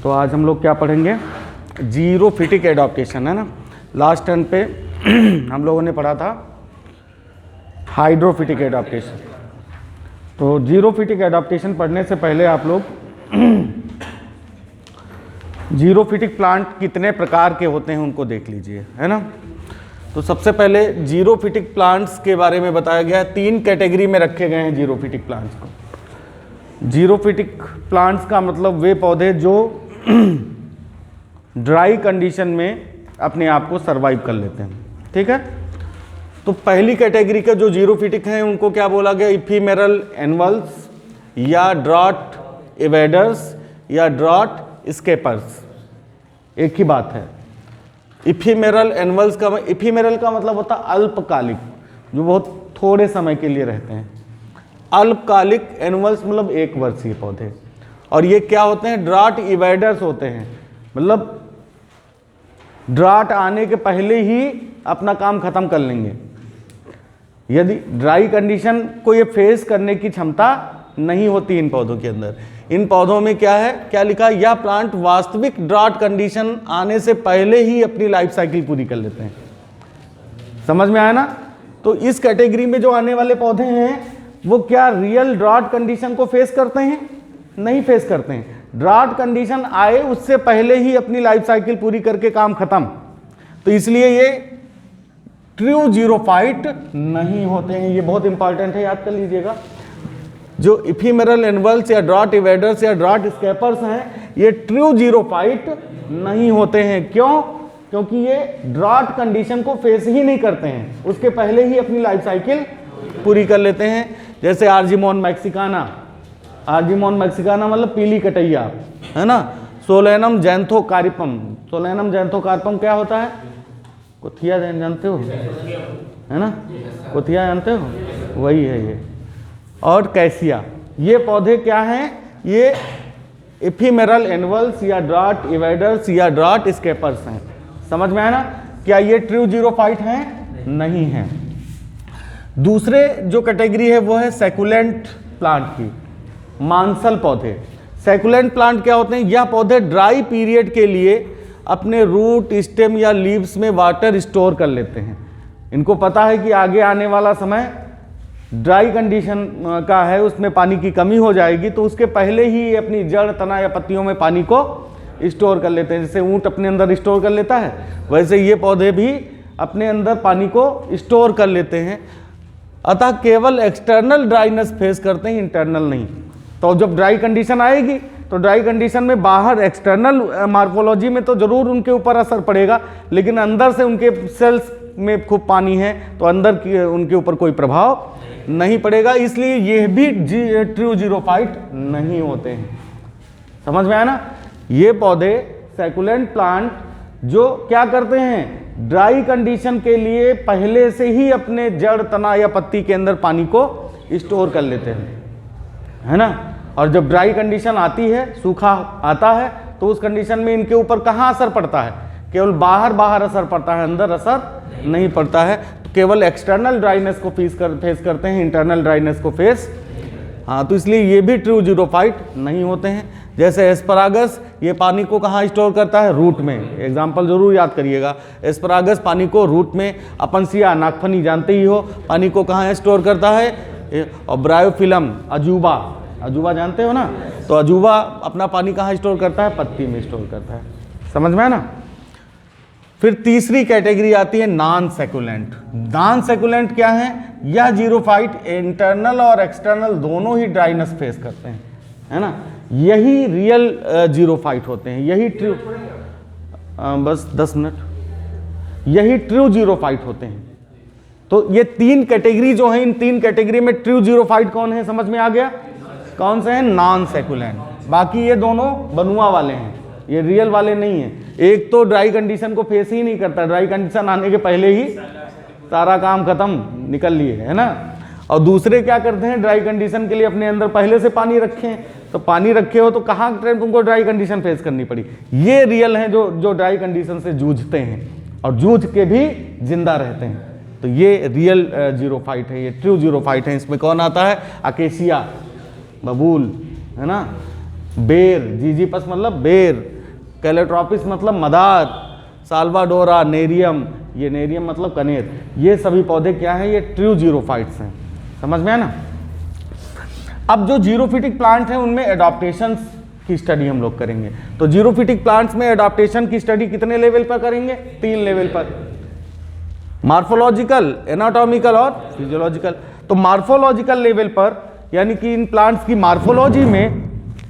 तो आज हम लोग क्या पढ़ेंगे, जीरोफिटिक एडाप्टेशन, है ना। लास्ट टर्न पे हम लोगों ने पढ़ा था हाइड्रोफिटिक एडाप्टेशन। तो जीरोफिटिक एडाप्टेशन पढ़ने से पहले आप लोग जीरोफिटिक प्लांट कितने प्रकार के होते हैं उनको देख लीजिए, है ना। तो सबसे पहले जीरोफिटिक प्लांट्स के बारे में बताया गया है। 3 कैटेगरी में रखे गए हैं जीरोफिटिक प्लांट्स को। जीरोफिटिक प्लांट्स का मतलब वे पौधे जो ड्राई कंडीशन में अपने आप को सरवाइव कर लेते हैं, ठीक है। तो पहली कैटेगरी के जो जीरोफिटिक हैं उनको क्या बोला गया, इफीमेरल एनवल्स या ड्रॉट एवेडर्स या ड्रॉट स्केपर्स, एक ही बात है। इफीमेरल एनवल्स का, इफीमेरल का मतलब होता है अल्पकालिक, जो बहुत थोड़े समय के लिए रहते हैं। अल्पकालिक एनुअल्स मतलब 1 वर्षीय पौधे। और ये क्या होते हैं, ड्राट इवेडर्स होते हैं, मतलब ड्राट आने के पहले ही अपना काम खत्म कर लेंगे। यदि ड्राई कंडीशन को ये फेस करने की क्षमता नहीं होती इन पौधों के अंदर। इन पौधों में क्या है, क्या लिखा है, यह प्लांट वास्तविक ड्राट कंडीशन आने से पहले ही अपनी लाइफ साइकिल पूरी कर लेते हैं। समझ में आया ना। तो इस कैटेगरी में जो आने वाले पौधे हैं वो क्या रियल ड्राट कंडीशन को फेस करते हैं? नहीं फेस करते हैं। ड्राट कंडीशन आए उससे पहले ही अपनी लाइफ साइकिल पूरी करके काम खत्म। तो इसलिए ये ट्रू जीरोफाइट नहीं होते हैं। ये बहुत इंपॉर्टेंट है, याद कर लीजिएगा। जो इफीमेरल एनवल्स या ड्राट इवेडर्स या ड्राट स्केपर्स हैं, ये ट्रू जीरोफाइट नहीं होते हैं। क्यों? क्योंकि ये ड्राट कंडीशन को फेस ही नहीं करते हैं, उसके पहले ही अपनी लाइफ साइकिल पूरी कर लेते हैं। जैसे आर्जिमोन मैक्सिकाना, आर्जिमोन मैक्सिकाना मतलब पीली कटैया, है ना। सोलेनम जैंथोकार्पम, सोलेनम जैंथोकार्पम क्या होता है, कोथिया जानते हो, है ना, कोथिया जानते हो, वही है ये। और कैसिया, ये पौधे क्या हैं, ये इफीमेरल एनवल्स या ड्राट इवेडर्स या ड्राट स्केपर्स हैं। समझ में आया ना। क्या ये ट्रू जीरोफाइट हैं? नहीं है। दूसरे जो कैटेगरी है वो है सैकुलेंट प्लांट की, मांसल पौधे। सैकुलेंट प्लांट क्या होते हैं, यह पौधे ड्राई पीरियड के लिए अपने रूट, स्टेम या लीव्स में वाटर स्टोर कर लेते हैं। इनको पता है कि आगे आने वाला समय ड्राई कंडीशन का है, उसमें पानी की कमी हो जाएगी, तो उसके पहले ही ये अपनी जड़, तना या पत्तियों में पानी को स्टोर कर लेते हैं। जैसे ऊंट अपने अंदर स्टोर कर लेता है, वैसे ये पौधे भी अपने अंदर पानी को स्टोर कर लेते हैं। अतः केवल एक्सटर्नल ड्राइनेस फेस करते हैं, इंटरनल नहीं। तो जब ड्राई कंडीशन आएगी तो ड्राई कंडीशन में बाहर एक्सटर्नल मार्फोलॉजी में तो जरूर उनके ऊपर असर पड़ेगा, लेकिन अंदर से उनके सेल्स में खूब पानी है तो अंदर की उनके ऊपर कोई प्रभाव नहीं पड़ेगा। इसलिए ये भी ट्रू जीरोफाइट नहीं होते हैं। समझ में आया ना। ये पौधे सैकुलेंट प्लांट जो क्या करते हैं, ड्राई कंडीशन के लिए पहले से ही अपने जड़, तना या पत्ती के अंदर पानी को स्टोर कर लेते हैं, है ना। और जब ड्राई कंडीशन आती है, सूखा आता है, तो उस कंडीशन में इनके ऊपर कहाँ असर पड़ता है, केवल बाहर बाहर असर पड़ता है, अंदर असर नहीं पड़ता है। तो केवल एक्सटर्नल ड्राइनेस को फेस करते हैं, इंटरनल ड्राइनेस को फेस, हाँ। तो इसलिए ये भी ट्रू जीरोफाइट नहीं होते हैं। जैसे एस्परागस, ये पानी को कहाँ स्टोर करता है, रूट में। एग्जाम्पल जरूर याद करिएगा। एस्परागस पानी को रूट में, अपनसिया, नागफनी जानते ही हो, पानी को कहाँ स्टोर करता है। और ब्रायोफिलम, अजूबा, अजूबा जानते हो ना, तो अजूबा अपना पानी कहाँ स्टोर करता है, पत्ती में स्टोर करता है। समझ में है ना। फिर तीसरी कैटेगरी आती है नॉन सैकुलेंट। नॉन सैकुलेंट क्या है, यह जीरोफाइट इंटरनल और एक्सटर्नल दोनों ही ड्राइनेस फेस करते हैं, है ना। यही रियल जीरोफाइट होते हैं, यही ट्रू, बस 10 मिनट, यही ट्रू जीरोफाइट होते हैं। तो ये 3 कैटेगरी जो है, इन 3 कैटेगरी में ट्रू जीरोफाइट कौन है, समझ में आ गया। कौन से हैं, नॉन सैकुलेंट। बाकी ये दोनों बनुआ वाले हैं, ये रियल वाले नहीं हैं। एक तो ड्राई कंडीशन को फेस ही नहीं करता, ड्राई कंडीशन आने के पहले ही सारा काम खत्म, निकल लिए, है ना। और दूसरे क्या करते हैं, ड्राई कंडीशन के लिए अपने अंदर पहले से पानी रखे हैं, तो पानी रखे हो तो कहाँ तुमको ड्राई कंडीशन फेस करनी पड़ी। ये रियल हैं जो ड्राई कंडीशन से जूझते हैं और जूझ के भी जिंदा रहते हैं। तो ये रियल जीरोफाइट है, ये ट्रू जीरोफाइट है। इसमें कौन आता है, अकेशिया, बबूल, है ना, बेर, जीजीपस मतलब बेर, कैलोट्रॉपिस मतलब मदार, साल्वाडोरा, नेरियम, ये नेरियम मतलब कनेर, ये सभी पौधे क्या हैं, ये ट्रू जीरोफाइट्स हैं। समझ में है ना। अब जो जीरोफिटिक प्लांट हैं उनमें एडाप्टेशन की स्टडी हम लोग करेंगे। तो जीरोफिटिक प्लांट्स में एडाप्टेशन की स्टडी कितने लेवल पर करेंगे, 3 लेवल पर, मार्फोलॉजिकल, एनाटॉमिकल और फिजियोलॉजिकल। तो मार्फोलॉजिकल लेवल पर यानी कि इन प्लांट्स की मार्फोलॉजी में,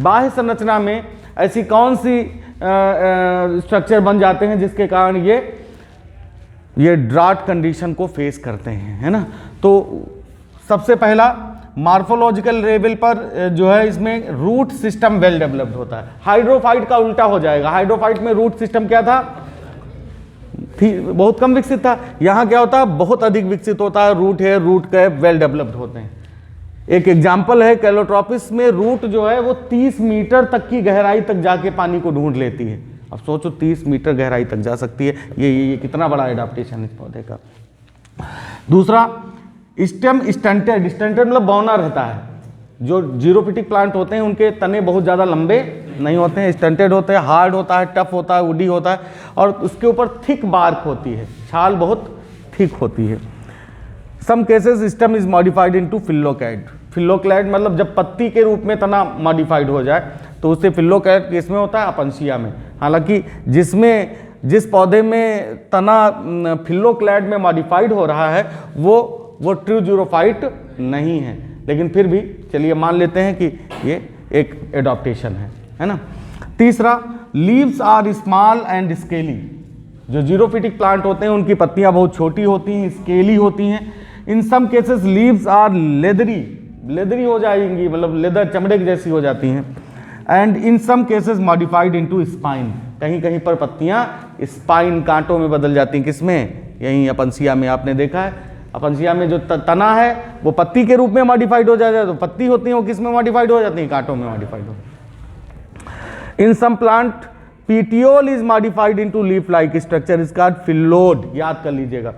बाह्य संरचना में ऐसी कौन सी स्ट्रक्चर बन जाते हैं जिसके कारण ये ड्राट कंडीशन को फेस करते हैं, है ना। तो सबसे पहला मार्फोलॉजिकल लेवल पर जो है इसमें रूट सिस्टम वेल डेवलप्ड होता है। हाइड्रोफाइट का उल्टा हो जाएगा। हाइड्रोफाइट में रूट सिस्टम क्या था, बहुत कम विकसित था। यहाँ क्या होता है, बहुत अधिक विकसित होता है। रूट है, रूट कैप वेल डेवलप्ड होते हैं। एक एग्जाम्पल है कैलोट्रॉपिस में रूट जो है वो 30 मीटर तक की गहराई तक जाके पानी को ढूंढ लेती है। अब सोचो 30 मीटर गहराई तक जा सकती है, ये कितना बड़ा एडाप्टेशन इस पौधे का। दूसरा स्टेम स्टंटेड, स्टंटेड मतलब बौना रहता है। जो जीरोफिटिक प्लांट होते हैं उनके तने बहुत ज़्यादा लंबे नहीं होते हैं, स्टंटेड होते हैं, हार्ड होता है, टफ होता है, वुडी होता है और उसके ऊपर थिक बार्क होती है, छाल बहुत थिक होती है। Some cases stem is modified into phylloclade. Phylloclade मतलब जब पत्ती के रूप में तना मॉडिफाइड हो जाए तो उससे फिल्लोक्लैड किसमें होता है, अपंसिया में। हालांकि जिस पौधे में तना फिल्लोक्लैड में मॉडिफाइड हो रहा है वो ट्रू जीरोफाइट नहीं है, लेकिन फिर भी चलिए मान लेते हैं कि ये एक एडॉप्टेशन है ना। तीसरा, leaves are small and scaly. जो जीरोफिटिक प्लांट होते हैं उनकी पत्तियां बहुत छोटी होती हैं, स्केली होती हैं। In some cases leaves are leathery हो जाएंगी, मतलब लेदर, चमड़े की जैसी हो जाती हैं। And in some cases modified into spine. कहीं कहीं पर पत्तियां स्पाइन, कांटों में बदल जाती हैं। किसमें, यहीं अपंसिया में आपने देखा है। अपंसिया में जो तना है वो पत्ती के रूप में मॉडिफाइड हो जाता है, तो पत्ती होती है वो किस में मॉडिफाइड हो जाती है, कांटों में मॉडिफाइड हो। In some plant petiole is modified into leaf like structure is called phyllode. याद कर लीजिएगा,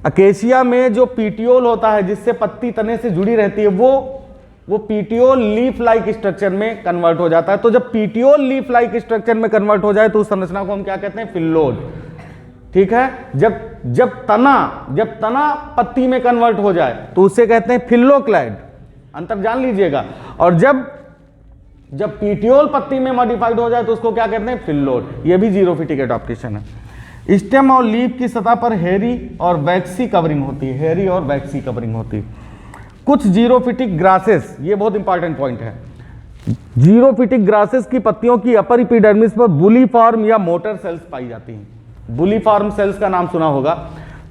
अकेशिया में जो पीटियोल होता है जिससे पत्ती तने से जुड़ी रहती है वो पीटियोल लीफ लाइक स्ट्रक्चर में कन्वर्ट हो जाता है। तो जब पीटियोल लीफ लाइक स्ट्रक्चर में कन्वर्ट हो जाए तो उस संरचना को हम क्या कहते हैं, फिल्लोड। ठीक है। जब तना पत्ती में कन्वर्ट हो जाए तो उसे कहते हैं फिल्लोक्लैड। अंतर जान लीजिएगा। और जब पीटियोल पत्ती में मॉडिफाइड हो जाए तो उसको क्या कहते हैं, फिल्लोड। ये भी जीरोफिटिक एडॉप्टेशन है। स्टेम और लीफ की सतह पर हेरी और वैक्सी कवरिंग होती है, हेरी और वैक्सी कवरिंग होती है। कुछ जीरोफिटिक ग्रासेस, ये बहुत इंपॉर्टेंट पॉइंट है, जीरोफिटिक ग्रासेस की पत्तियों की अपर एपिडर्मिस पर बुलीफॉर्म या मोटर सेल्स पाई जाती हैं। बुलीफॉर्म सेल्स का नाम सुना होगा।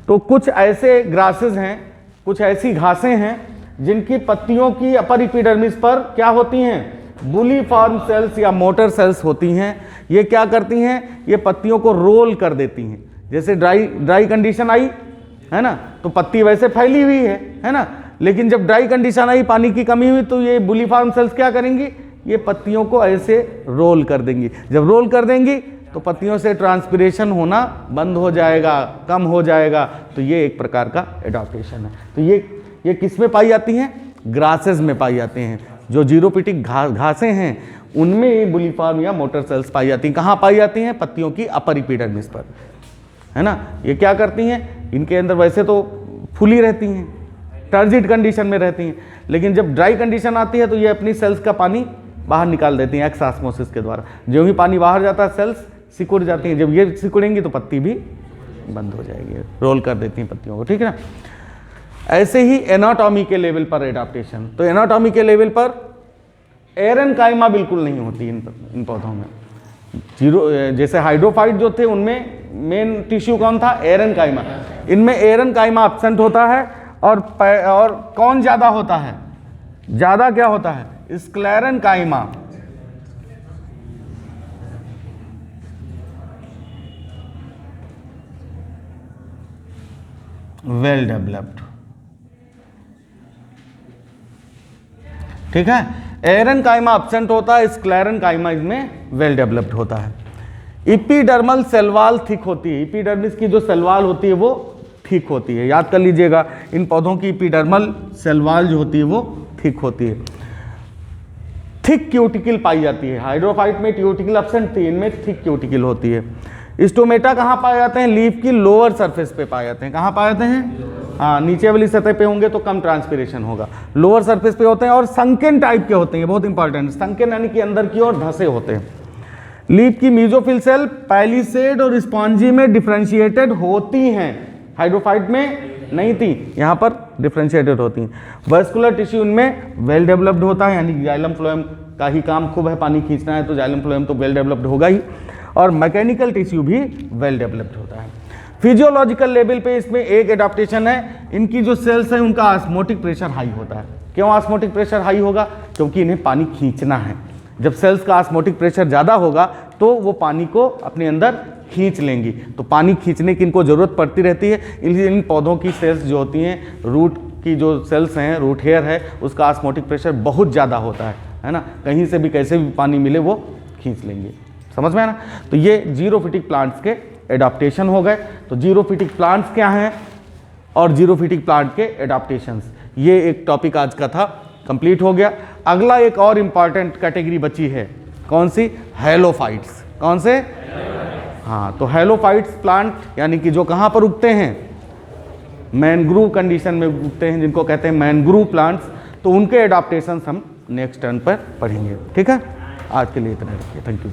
तो कुछ ऐसे ग्रासेस हैं, कुछ ऐसी घासें हैं जिनकी पत्तियों की अपर एपिडर्मिस पर क्या होती हैं, बुलीफॉर्म सेल्स या मोटर सेल्स होती हैं। ये क्या करती हैं, ये पत्तियों को रोल कर देती हैं। जैसे ड्राई कंडीशन आई है ना, तो पत्ती वैसे फैली हुई है ना, लेकिन जब ड्राई कंडीशन आई, पानी की कमी हुई, तो ये बुलीफॉर्म सेल्स क्या करेंगी, ये पत्तियों को ऐसे रोल कर देंगी। जब रोल कर देंगी तो पत्तियों से ट्रांसपिरेशन होना बंद हो जाएगा, कम हो जाएगा। तो ये एक प्रकार का एडॉप्टेशन है। तो ये किस में पाई जाती हैं, ग्रासेस में पाई जाती हैं। जो जीरोफिटिक घासें हैं उनमें ये बुलीफॉर्म या मोटर सेल्स पाई जाती हैं। कहाँ पाई जाती हैं, पत्तियों की अपर एपिडर्मिस पर, है ना। ये क्या करती हैं, इनके अंदर वैसे तो फूली रहती हैं, टर्जिड कंडीशन में रहती हैं, लेकिन जब ड्राई कंडीशन आती है तो ये अपनी सेल्स का पानी बाहर निकाल देती हैं एक्सॉस्मोसिस के द्वारा। जो ही पानी बाहर जाता है सेल्स सिकुड़ जाती हैं। जब ये सिकुड़ेंगी तो पत्ती भी बंद हो जाएगी, रोल कर देती हैं पत्तियों को, ठीक है ना। ऐसे ही एनाटॉमी के लेवल पर एडाप्टेशन, तो एनाटॉमी के लेवल पर एरेनकाइमा बिल्कुल नहीं होती इन पौधों में। जैसे हाइड्रोफाइट जो थे उनमें मेन टिश्यू कौन था, एरेनकाइमा। इनमें एरेनकाइमा एब्सेंट होता है और कौन ज्यादा होता है, ज्यादा क्या होता है, स्क्लेरेनकाइमा। वेल डेवलप्ड, ठीक है। एरेनकाइमा एब्सेंट होता है, स्क्लेरेनकाइमा इसमें वेल डेवलप्ड होता है। इपीडर्मल सेलवाल थिक होती है, इपीडर्मिस की जो सेलवाल होती है वो थिक होती है। याद कर लीजिएगा, इन पौधों की इपीडर्मल सेलवाल जो होती है वो थिक होती है। थिक क्यूटिकल पाई जाती है। हाइड्रोफाइट में क्यूटिकल एब्सेंट थी, इनमें थिक क्यूटिकल होती है। स्टोमेटा कहाँ पाए जाते हैं? लीफ की लोअर सरफेस पे पाए जाते हैं। कहाँ पाए जाते हैं? हाँ, नीचे वाली सतह पे होंगे तो कम ट्रांसपिरेशन होगा, लोअर सरफेस पे होते हैं और संकेन टाइप के होते हैं, बहुत इंपॉर्टेंट, संकेन यानी कि अंदर की ओर धंसे होते हैं। लीफ की मीजोफिल सेल पैलिसेड और स्पॉन्जी में डिफ्रेंशिएटेड होती हैं, हाइड्रोफाइट में नहीं थी, यहाँ पर डिफ्रेंशिएटेड होती हैं। वस्कुलर टिश्यू इनमें वेल डेवलप्ड होता है, यानी जाइलम फ्लोएम का ही काम खूब है, पानी खींचना है तो जाइलम फ्लोएम तो वेल डेवलप्ड होगा ही, और मैकेनिकल टिश्यू भी वेल डेवलप्ड होता है। फिजियोलॉजिकल लेवल पे इसमें एक एडाप्टेशन है, इनकी जो सेल्स हैं उनका ऑस्मोटिक प्रेशर हाई होता है। क्यों ऑस्मोटिक प्रेशर हाई होगा? क्योंकि इन्हें पानी खींचना है। जब सेल्स का ऑस्मोटिक प्रेशर ज़्यादा होगा तो वो पानी को अपने अंदर खींच लेंगी, तो पानी खींचने की इनको ज़रूरत पड़ती रहती है। इसलिए इन पौधों की सेल्स जो होती हैं, रूट की जो सेल्स हैं, रूट हेयर है, उसका ऑस्मोटिक प्रेशर बहुत ज़्यादा होता है ना, कहीं से भी कैसे भी पानी मिले वो खींच लेंगे। समझ में आना? तो ये जीरोफिटिक प्लांट्स के एडाप्टेशन हो गए। तो जीरोफिटिक प्लांट्स क्या हैं और जीरोफिटिक प्लांट के एडाप्टेशंस, ये एक टॉपिक आज का था, कंप्लीट हो गया। अगला एक और इंपॉर्टेंट कैटेगरी बची है, कौन सी? हैलोफाइट्स। कौन से? हाँ, तो हैलोफाइट्स प्लांट यानी कि जो कहाँ पर उगते हैं? मैनग्रूव कंडीशन में उगते हैं, जिनको कहते हैं मैनग्रूव प्लांट्स। तो उनके एडाप्टेशंस हम नेक्स्ट टर्न पर पढ़ेंगे। ठीक है, आज के लिए इतना रखिए, थैंक यू।